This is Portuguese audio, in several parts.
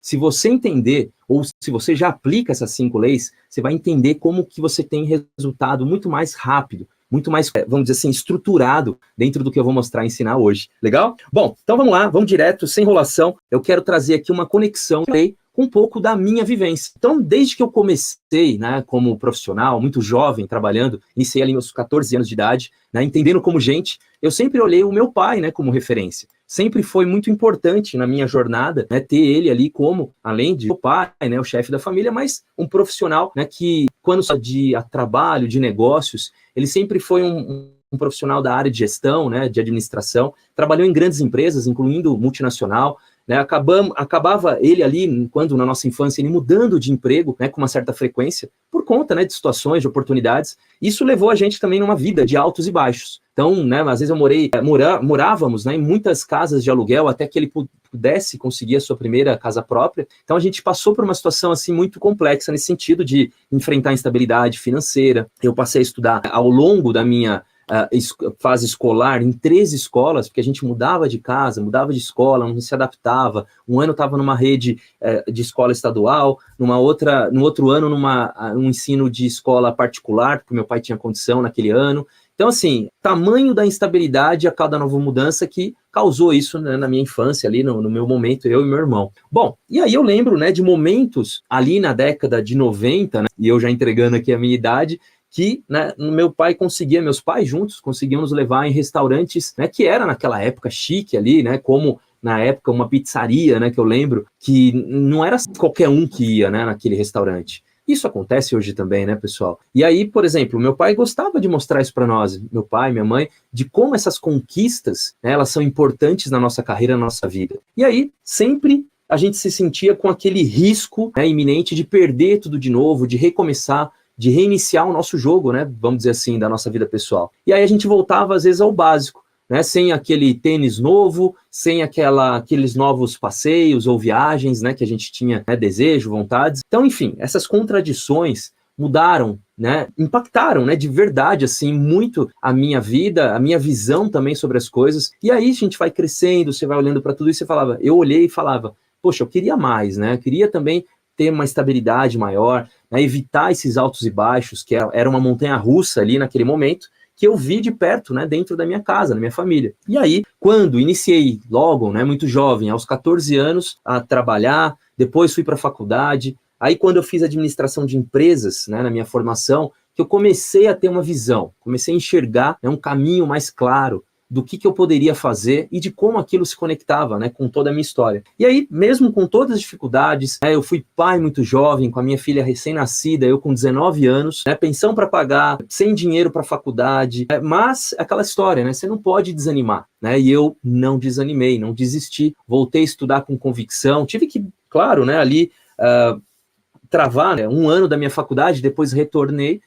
Se você entender, ou se você já aplica essas 5 leis, você vai entender como que você tem resultado muito mais rápido, muito mais, vamos dizer assim, estruturado dentro do que eu vou mostrar e ensinar hoje. Legal? Bom, então vamos lá, vamos direto, sem enrolação. Eu quero trazer aqui uma conexão com um pouco da minha vivência. Então, desde que eu comecei, né, como profissional, muito jovem, trabalhando, iniciei ali meus 14 anos de idade, né, entendendo como gente, eu sempre olhei o meu pai, né, como referência. Sempre foi muito importante na minha jornada, né, ter ele ali como, além de o pai, né, o chefe da família, mas um profissional, né, que quando só de trabalho, de negócios, ele sempre foi um profissional da área de gestão, né, de administração, trabalhou em grandes empresas, incluindo multinacional, né, acabava ele ali, quando na nossa infância, ele mudando de emprego, né, com uma certa frequência, por conta, né, de situações, de oportunidades. Isso levou a gente também numa vida de altos e baixos. Então, né, às vezes morávamos, né, em muitas casas de aluguel até que ele pudesse conseguir a sua primeira casa própria. Então, a gente passou por uma situação assim muito complexa nesse sentido de enfrentar a instabilidade financeira. Eu passei a estudar ao longo da minha fase escolar em 3 escolas, porque a gente mudava de casa, mudava de escola, não se adaptava. Um ano estava numa rede de escola estadual, no outro ano num ensino de escola particular, porque meu pai tinha condição naquele ano. Então, assim, tamanho da instabilidade a cada nova mudança que causou isso, né, na minha infância, ali no meu momento, eu e meu irmão. Bom, e aí eu lembro, né, de momentos ali na década de 90, né, e eu já entregando aqui a minha idade, que, né, meus pais juntos conseguiam nos levar em restaurantes, né, que era naquela época chique ali, né, como na época uma pizzaria, né, que eu lembro, que não era qualquer um que ia, né, naquele restaurante. Isso acontece hoje também, né, pessoal? E aí, por exemplo, meu pai gostava de mostrar isso para nós, meu pai, minha mãe, de como essas conquistas, né, elas são importantes na nossa carreira, na nossa vida. E aí, sempre a gente se sentia com aquele risco, né, iminente de perder tudo de novo, de recomeçar, de reiniciar o nosso jogo, né, vamos dizer assim, da nossa vida pessoal. E aí a gente voltava, às vezes, ao básico, né, sem aquele tênis novo, sem aqueles novos passeios ou viagens, né, que a gente tinha, né, desejo, vontades. Então, enfim, essas contradições mudaram, né, impactaram, né, de verdade, assim, muito a minha vida, a minha visão também sobre as coisas. E aí a gente vai crescendo, você vai olhando para tudo isso e eu olhei e falava, poxa, eu queria mais, né, eu queria também ter uma estabilidade maior, né, evitar esses altos e baixos, que era uma montanha-russa ali naquele momento, que eu vi de perto, né, dentro da minha casa, na minha família. E aí, quando iniciei logo, né, muito jovem, aos 14 anos, a trabalhar, depois fui para a faculdade, aí quando eu fiz administração de empresas, né, na minha formação, que eu comecei a ter uma visão, comecei a enxergar, né, um caminho mais claro do que eu poderia fazer e de como aquilo se conectava, né, com toda a minha história. E aí, mesmo com todas as dificuldades, né, eu fui pai muito jovem, com a minha filha recém-nascida, eu com 19 anos, né, pensão para pagar, sem dinheiro para a faculdade, mas aquela história, né, você não pode desanimar, né, e eu não desanimei, não desisti, voltei a estudar com convicção, tive que, claro, né, ali travar, né, um ano da minha faculdade, depois retornei,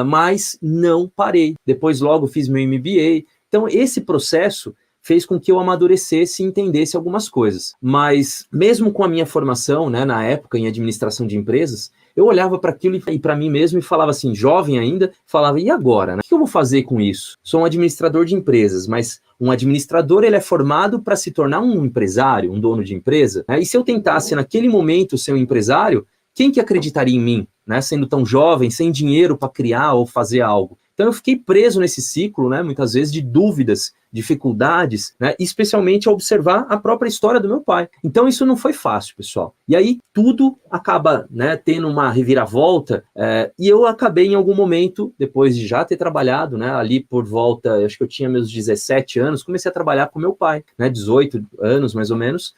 mas não parei. Depois logo fiz meu MBA. Então, esse processo fez com que eu amadurecesse e entendesse algumas coisas. Mas, mesmo com a minha formação, né, na época, em administração de empresas, eu olhava para aquilo e para mim mesmo e falava assim, jovem ainda, falava, e agora? Né? O que eu vou fazer com isso? Sou um administrador de empresas, mas um administrador ele é formado para se tornar um empresário, um dono de empresa. Né? E se eu tentasse, naquele momento, ser um empresário, quem que acreditaria em mim, né, sendo tão jovem, sem dinheiro para criar ou fazer algo? Então eu fiquei preso nesse ciclo, né, muitas vezes de dúvidas, dificuldades, né, especialmente a observar a própria história do meu pai. Então isso não foi fácil, pessoal. E aí tudo acaba, né, tendo uma reviravolta, e eu acabei em algum momento, depois de já ter trabalhado, né, ali por volta, acho que eu tinha meus 17 anos, comecei a trabalhar com meu pai, né, 18 anos mais ou menos.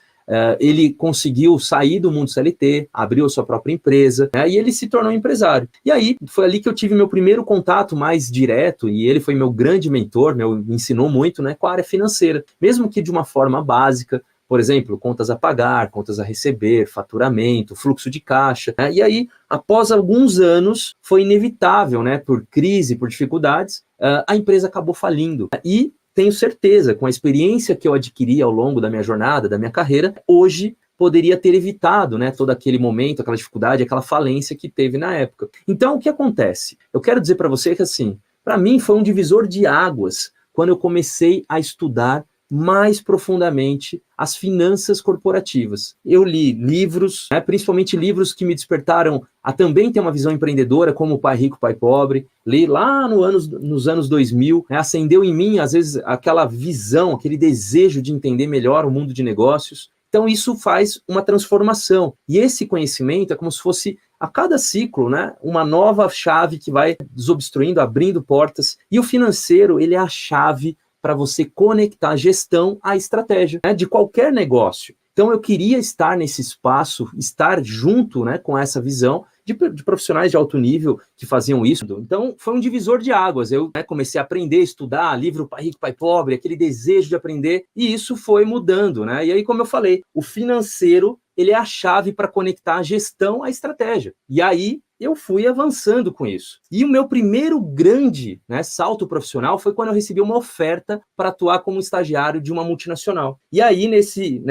Ele conseguiu sair do mundo CLT, abriu a sua própria empresa, né, e ele se tornou empresário. E aí, foi ali que eu tive meu primeiro contato mais direto, e ele foi meu grande mentor, me ensinou muito, né, com a área financeira, mesmo que de uma forma básica, por exemplo, contas a pagar, contas a receber, faturamento, fluxo de caixa, né, e aí, após alguns anos, foi inevitável, né, por crise, por dificuldades, a empresa acabou falindo. E tenho certeza, com a experiência que eu adquiri ao longo da minha jornada, da minha carreira, hoje poderia ter evitado, né, todo aquele momento, aquela dificuldade, aquela falência que teve na época. Então, o que acontece? Eu quero dizer para você que, assim, para mim foi um divisor de águas quando eu comecei a estudar mais profundamente as finanças corporativas. Eu li livros, principalmente livros que me despertaram a também ter uma visão empreendedora, como o Pai Rico, Pai Pobre. Li lá nos anos 2000, acendeu em mim, às vezes, aquela visão, aquele desejo de entender melhor o mundo de negócios. Então, isso faz uma transformação. E esse conhecimento é como se fosse, a cada ciclo, né, uma nova chave que vai desobstruindo, abrindo portas. E o financeiro, ele é a chave para você conectar a gestão à estratégia, né, de qualquer negócio. Então, eu queria estar nesse espaço, estar junto, né, com essa visão de profissionais de alto nível que faziam isso. Então, foi um divisor de águas. Eu, né, comecei a aprender, estudar, livro Pai Rico, Pai Pobre, aquele desejo de aprender, e isso foi mudando, né? E aí, como eu falei, o financeiro, ele é a chave para conectar a gestão à estratégia. E aí, eu fui avançando com isso. E o meu primeiro grande, né, salto profissional foi quando eu recebi uma oferta para atuar como estagiário de uma multinacional. E aí, nesse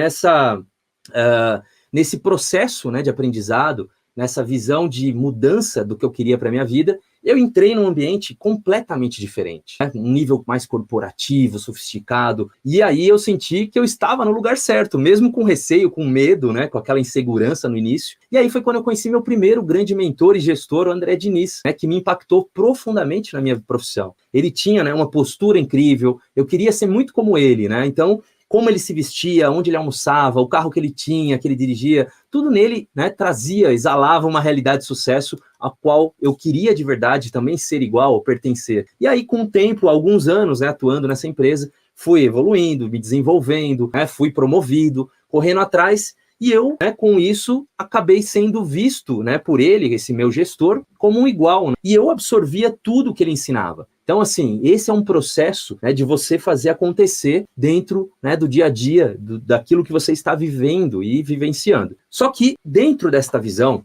processo, né, de aprendizado, nessa visão de mudança do que eu queria para a minha vida, eu entrei num ambiente completamente diferente, né? Um nível mais corporativo, sofisticado, e aí eu senti que eu estava no lugar certo, mesmo com receio, com medo, né, com aquela insegurança no início. E aí foi quando eu conheci meu primeiro grande mentor e gestor, o André Diniz, né, que me impactou profundamente na minha profissão. Ele tinha, né, uma postura incrível, eu queria ser muito como ele, né? Então, como ele se vestia, onde ele almoçava, o carro que ele tinha, que ele dirigia, tudo nele, né, trazia, exalava uma realidade de sucesso a qual eu queria de verdade também ser igual ou pertencer. E aí, com o tempo, alguns anos, né, atuando nessa empresa, fui evoluindo, me desenvolvendo, né, fui promovido, correndo atrás, e eu, né, com isso, acabei sendo visto, né, por ele, esse meu gestor, como um igual, né? E eu absorvia tudo que ele ensinava. Então, assim, esse é um processo, né, de você fazer acontecer dentro, né, do dia a dia, daquilo que você está vivendo e vivenciando. Só que, dentro desta visão,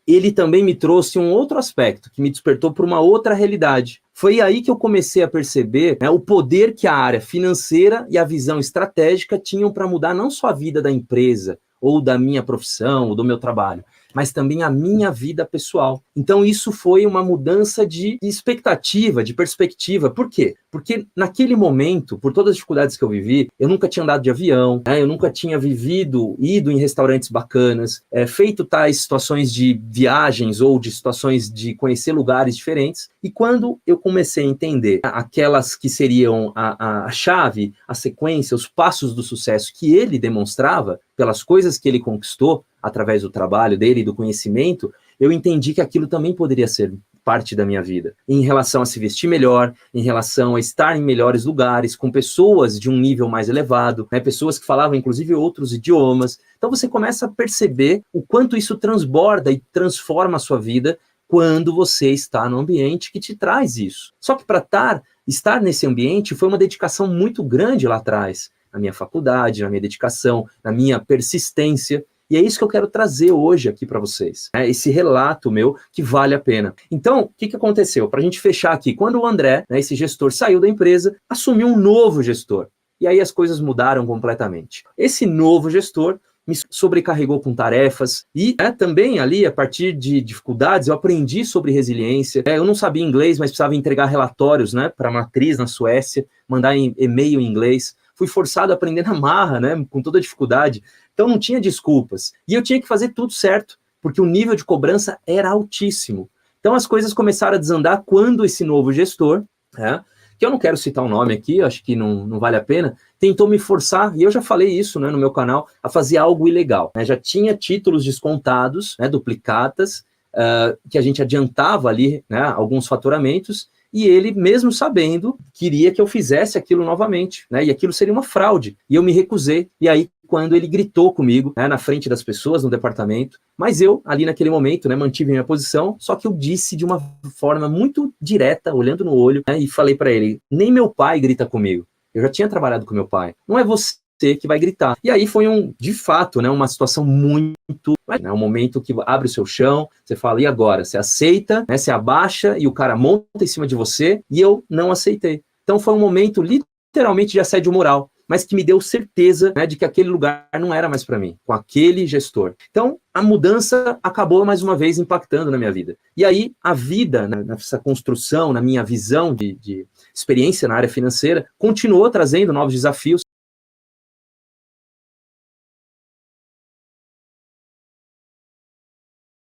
ele também me trouxe um outro aspecto, que me despertou para uma outra realidade. Foi aí que eu comecei a perceber, né, o poder que a área financeira e a visão estratégica tinham para mudar não só a vida da empresa, ou da minha profissão, ou do meu trabalho, mas também a minha vida pessoal. Então isso foi uma mudança de expectativa, de perspectiva. Por quê? Porque naquele momento, por todas as dificuldades que eu vivi, eu nunca tinha andado de avião, né? Eu nunca tinha ido em restaurantes bacanas, feito tais situações de viagens ou de situações de conhecer lugares diferentes. E quando eu comecei a entender aquelas que seriam a chave, a sequência, os passos do sucesso que ele demonstrava, pelas coisas que ele conquistou através do trabalho dele e do conhecimento, eu entendi que aquilo também poderia ser parte da minha vida, em relação a se vestir melhor, em relação a estar em melhores lugares, com pessoas de um nível mais elevado, né, pessoas que falavam inclusive outros idiomas. Então você começa a perceber o quanto isso transborda e transforma a sua vida quando você está no ambiente que te traz isso. Só que para estar nesse ambiente foi uma dedicação muito grande lá atrás, na minha faculdade, na minha dedicação, na minha persistência. E é isso que eu quero trazer hoje aqui para vocês, né? Esse relato meu que vale a pena. Então, o que aconteceu? Para a gente fechar aqui, quando o André, né, esse gestor, saiu da empresa, assumiu um novo gestor. E aí as coisas mudaram completamente. Esse novo gestor me sobrecarregou com tarefas e, né, também ali, a partir de dificuldades, eu aprendi sobre resiliência. Eu não sabia inglês, mas precisava entregar relatórios, né, para a matriz na Suécia, mandar e-mail em inglês. Fui forçado a aprender na marra, né, com toda a dificuldade. Então não tinha desculpas. E eu tinha que fazer tudo certo, porque o nível de cobrança era altíssimo. Então as coisas começaram a desandar quando esse novo gestor, né, que eu não quero citar o nome aqui, acho que não vale a pena, tentou me forçar, e eu já falei isso, né, no meu canal, a fazer algo ilegal. Né? Já tinha títulos descontados, né, duplicatas, que a gente adiantava ali, né, alguns faturamentos, e ele, mesmo sabendo, queria que eu fizesse aquilo novamente, né? E aquilo seria uma fraude. E eu me recusei. E aí, quando ele gritou comigo, né, na frente das pessoas no departamento, mas eu, ali naquele momento, né, mantive minha posição, só que eu disse de uma forma muito direta, olhando no olho, né, e falei para ele, nem meu pai grita comigo. Eu já tinha trabalhado com meu pai. Não é você que vai gritar. E aí foi de fato, né, uma situação muito, né, um momento que abre o seu chão, você fala, e agora? Você aceita, né, você abaixa e o cara monta em cima de você, e eu não aceitei. Então foi um momento literalmente de assédio moral, mas que me deu certeza, né, de que aquele lugar não era mais para mim, com aquele gestor. Então, a mudança acabou mais uma vez impactando na minha vida. E aí, a vida, né, nessa construção, na minha visão de experiência na área financeira, continuou trazendo novos desafios,